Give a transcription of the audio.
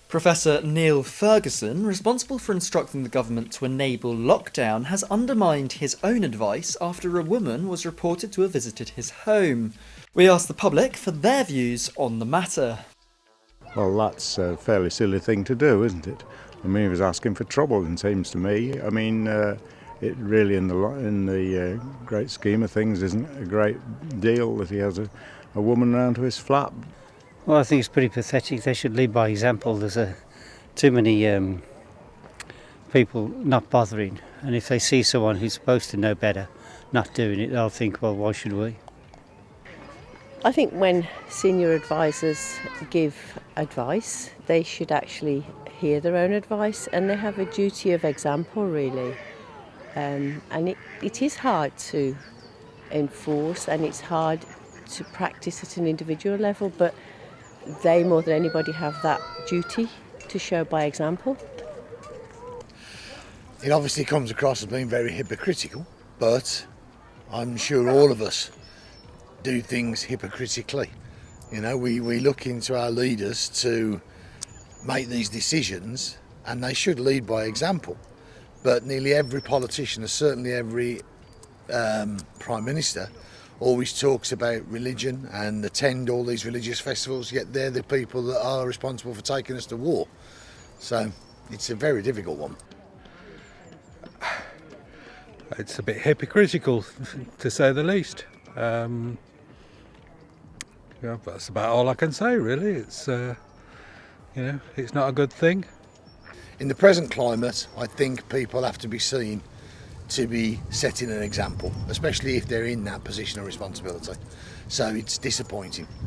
Professor Neil Ferguson, responsible for instructing the government to enable lockdown, has undermined his own advice after a woman was reported to have visited his home. We asked the public for their views on the matter. Well, that's a fairly silly thing to do, isn't it? I mean, he was asking for trouble, it seems to me. I mean, it really, in the great scheme of things, isn't a great deal that he has a woman round to his flat. Well, I think it's pretty pathetic. They should lead by example. There's too many people not bothering, and if they see someone who's supposed to know better not doing it, they'll think, well, why should we? I think when senior advisors give advice, they should actually hear their own advice, and they have a duty of example, really. And it is hard to enforce, and it's hard to practice at an individual level, but they, more than anybody, have that duty to show by example. It obviously comes across as being very hypocritical, but I'm sure all of us do things hypocritically. You know, we look into our leaders to make these decisions, and they should lead by example. But nearly every politician, and certainly every Prime Minister, always talks about religion and attend all these religious festivals, yet they're the people that are responsible for taking us to war. So it's a very difficult one. It's a bit hypocritical, to say the least. That's about all I can say, really. It's it's not a good thing. In the present climate, I think people have to be seen to be setting an example, especially if they're in that position of responsibility. So it's disappointing.